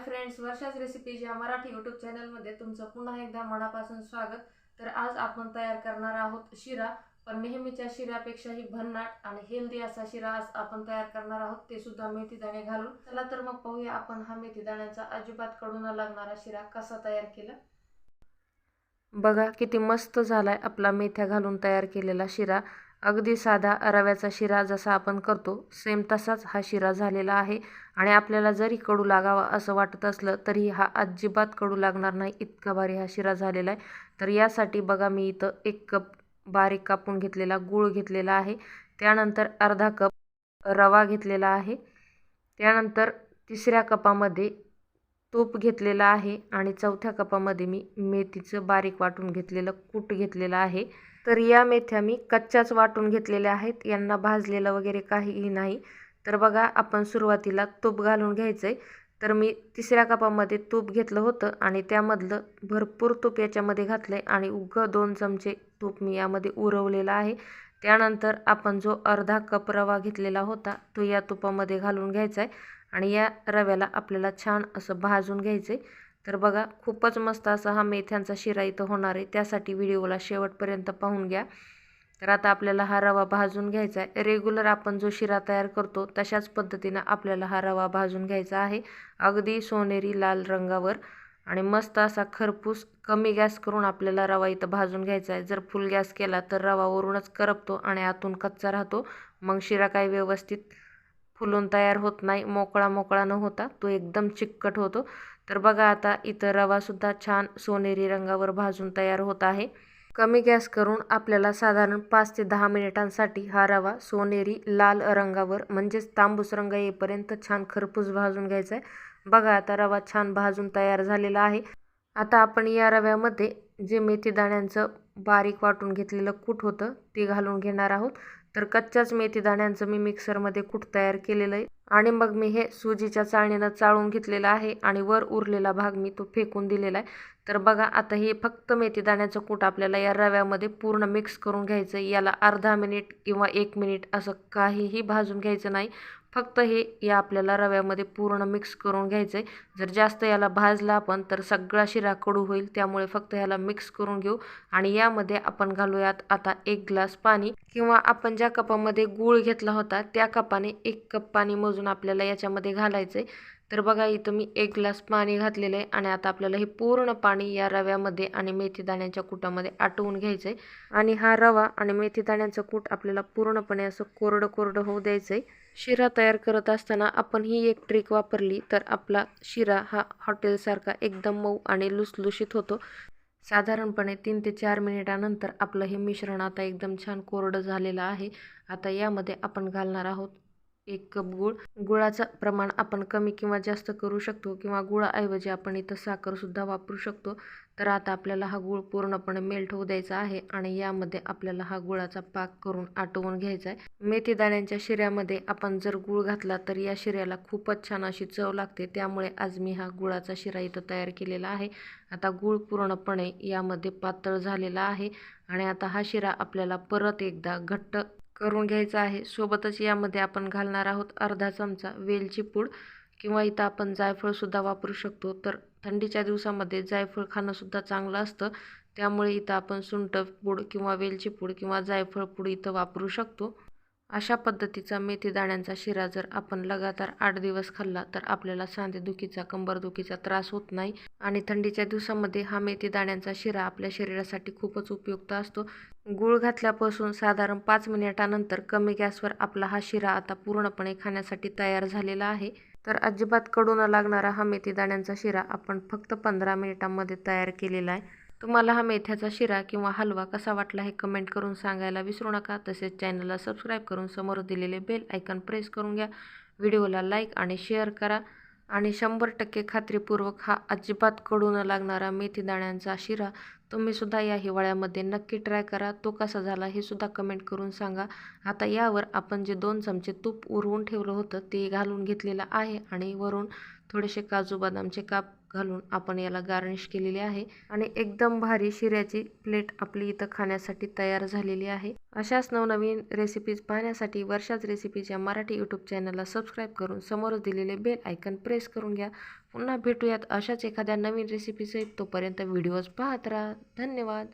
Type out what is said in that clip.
Friends, वर्षाच recipes या Marathi YouTube चॅनलमध्ये तुमचं पुन्हा एकदा मनापासून स्वागत. तर आज आपण तयार करणार आहोत शिरा, पण नेहमीच्या शिऱ्यापेक्षाही भन्नाट आणि हेल्दी असा शिरा आज आपण तयार करणार आहोत, ते सुद्धा मेथी दाणे घालून. चला तर मग पाहूया आपण हा मेथी दाण्याचा अजिबात कडू न लागणारा शिरा कसा तयार केला. बघा किती मस्त झालाय आपला मेथ्या घालून तयार केलेला शिरा. अगदी साधा रव्याचा शिरा जसा आपण करतो सेम तसाच हा शिरा झालेला आहे. आणि आपल्याला जरी कडू लागावा असं वाटत असलं तरी हा अजिबात कडू लागणार नाही, इतका भारी हा शिरा झालेला आहे. तर यासाठी बघा मी इथं 1 कप बारीक कापून घेतलेला गूळ घेतलेला आहे. त्यानंतर अर्धा कप रवा घेतलेला आहे. त्यानंतर 3ऱ्या कपामध्ये तूप घेतलेला आहे आणि 4थ्या कपामध्ये मी मेथीचं बारीक वाटून घेतलेलं कूट घेतलेलं आहे. तर या मेथ्या मी कच्च्याच वाटून घेतलेल्या आहेत, यांना भाजलेलं वगैरे काहीही नाही. तर बघा आपण सुरुवातीला तूप घालून घ्यायचंय. तर मी 3ऱ्या कपामध्ये तूप घेतलं होतं आणि त्यामधलं भरपूर तूप याच्यामध्ये घातलंय आणि उघं 2 चमचे तूप मी यामध्ये उरवलेला आहे. त्यानंतर आपण जो अर्धा कप रवा घेतलेला होता तो या तुपामध्ये घालून घ्यायचा आहे आणि या रव्याला आपल्याला छान असं भाजून घ्यायचं आहे. तर बघा खूपच मस्त असा हा मेथ्यांचा शिरा इथं होणार आहे, त्यासाठी व्हिडिओला शेवटपर्यंत पाहून घ्या. तर आता आपल्याला हा रवा भाजून घ्यायचा आहे. रेग्युलर आपण जो शिरा तयार करतो तशाच पद्धतीनं आपल्याला हा रवा भाजून घ्यायचा आहे, अगदी सोनेरी लाल रंगावर. आणि मस्त असा खरपूस कमी गॅस करून आपल्याला रवा इथं भाजून घ्यायचा आहे. जर फुल गॅस केला तर रवा वरूनच करपतो आणि आतून कच्चा राहतो, मग शिरा काही व्यवस्थित फुलून तयार होत नाही, मोकळा मोकळा न होता तो एकदम चिकट होतो. तर बघा आता इथं रवासुद्धा छान सोनेरी रंगावर भाजून तयार होत आहे. कमी गॅस करून आपल्याला साधारण 5 ते 10 मिनिटांसाठी हा रवा सोनेरी लाल रंगावर म्हणजेच तांबूस रंग येईपर्यंत छान खरपूस भाजून घ्यायचा आहे. बघा आता रवा छान भाजून तयार झालेला आहे. आता आपण या रव्यामध्ये जे मेथी दाण्यांचं बारीक वाटून घेतलेलं कूट होतं ते घालून घेणार आहोत. तर कच्च्याच मेथी दाण्यांचं मी मिक्सरमध्ये कूट तयार केलेलं आहे आणि मग मी हे सुजीच्या चाळणीनं चाळून घेतलेलं आहे आणि वर उरलेला भाग मी तो फेकून दिलेला आहे. तर बघा आता हे फक्त मेथी दाण्याचं कूट आपल्याला या रव्यामध्ये पूर्ण मिक्स करून घ्यायचं आहे. याला अर्धा मिनिट किंवा 1 मिनिट असं काहीही भाजून घ्यायचं नाही, फक्त हे या आपल्याला रव्यामध्ये पूर्ण मिक्स करून घ्यायचं आहे. जर जास्त याला भाजला आपण तर सगळा शिरा कडू होईल, त्यामुळे फक्त याला मिक्स करून घेऊ. आणि यामध्ये आपण घालूयात आता 1 ग्लास पाणी, किंवा आपण ज्या कपामध्ये गूळ घेतला होता त्या कपाने 1 कप पाणी मोजून आपल्याला याच्यामध्ये घालायचं आहे. तर बघा इथं मी 1 ग्लास पाणी घातलेलं आहे आणि आता आपल्याला हे पूर्ण पाणी या रव्यामध्ये आणि मेथी दाण्याच्या कुटामध्ये आटवून घ्यायचं आहे. आणि हा रवा आणि मेथी दाण्याचं कूट आपल्याला पूर्णपणे असं कोरडं कोरडं होऊ द्यायचं आहे. शिरा तयार करत असताना आपण ही एक ट्रिक वापरली तर आपला शिरा हा हॉटेलसारखा एकदम मऊ आणि लुसलुशीत होतो. साधारणपणे 3 ते 4 मिनिटानंतर आपलं हे मिश्रण आता एकदम छान कोरडं झालेलं आहे. आता यामध्ये आपण घालणार आहोत 1 कप गूळ. गुळाचं प्रमाण आपण कमी किंवा जास्त करू शकतो, किंवा गुळाऐवजी आपण इथं साखरसुद्धा वापरू शकतो. तर आता आपल्याला हा गूळ पूर्णपणे मेल्ट होऊ द्यायचा आहे आणि यामध्ये आपल्याला हा गुळाचा पाक करून आटवून घ्यायचा आहे. मेथी दाण्यांच्या शिऱ्यामध्ये आपण जर गूळ घातला तर या शिऱ्याला खूपच छान अशी चव लागते, त्यामुळे आज मी हा गुळाचा शिरा इथं तयार केलेला आहे. आता गूळ पूर्णपणे यामध्ये पातळ झालेला आहे आणि आता हा शिरा आपल्याला परत एकदा घट्ट करून घ्यायचा आहे. सोबतच यामध्ये आपण घालणार आहोत अर्धा चमचा वेलची पूड, किंवा इथं आपण जायफळसुद्धा वापरू शकतो. तर थंडीच्या दिवसामध्ये जायफळ खाणंसुद्धा चांगलं असतं, त्यामुळे इथं आपण सुंठ पूड किंवा वेलची पूड किंवा जायफळ पूड इथं वापरू शकतो. अशा पद्धतीचा मेथी दाण्यांचा शिरा जर आपण लगातार 8 दिवस खाल्ला तर आपल्याला सांधेदुखीचा, कंबरदुखीचा त्रास होत नाही. आणि थंडीच्या दिवसामध्ये हा मेथी दाण्यांचा शिरा आपल्या शरीरासाठी खूपच उपयुक्त असतो. गूळ घातल्यापासून साधारण 5 मिनिटानंतर कमी गॅसवर आपला हा शिरा आता पूर्णपणे खाण्यासाठी तयार झालेला आहे. तर अजिबात कडू न लागणारा हा मेथी दाण्यांचा शिरा आपण फक्त 15 मिनिटांमध्ये तयार केलेला आहे. तुम्हाला हा मेथ्याचा शिरा किंवा हलवा कसा वाटला हे कमेंट करून सांगायला विसरू नका. तसेच चॅनलला सबस्क्राईब करून समोर दिलेले बेल आयकॉन प्रेस करून घ्या. व्हिडिओला लाईक आणि शेअर करा. आणि 100% खात्रीपूर्वक हा अजिबात कडू न लागणारा मेथी दाण्यांचा शिरा तुम्हीसुद्धा या हिवाळ्यामध्ये नक्की ट्राय करा. तो कसा झाला हे सुद्धा कमेंट करून सांगा. आता यावर आपण जे 2 चमचे तूप उरवून ठेवलं होतं ते घालून घेतलेलं आहे आणि वरून थोडेसे काजू बदामचे काप घालून आपण याला गार्निश केलेले आहे आणि एकदम भारी शिऱ्याची प्लेट आपली इथं खाण्यासाठी तयार झालेली आहे। अशाच नवनवीन रेसिपीज पाहण्यासाठी वर्षाच रेसिपीज या मराठी यूट्यूब चॅनलला सबस्क्राईब करून समोर दिलेले बेल आयकन प्रेस करून घ्या। पुन्हा भेटूयात अशाच एखाद्या नवीन रेसिपीसहित। तोपर्यंत व्हिडिओज पाहत राहा। धन्यवाद।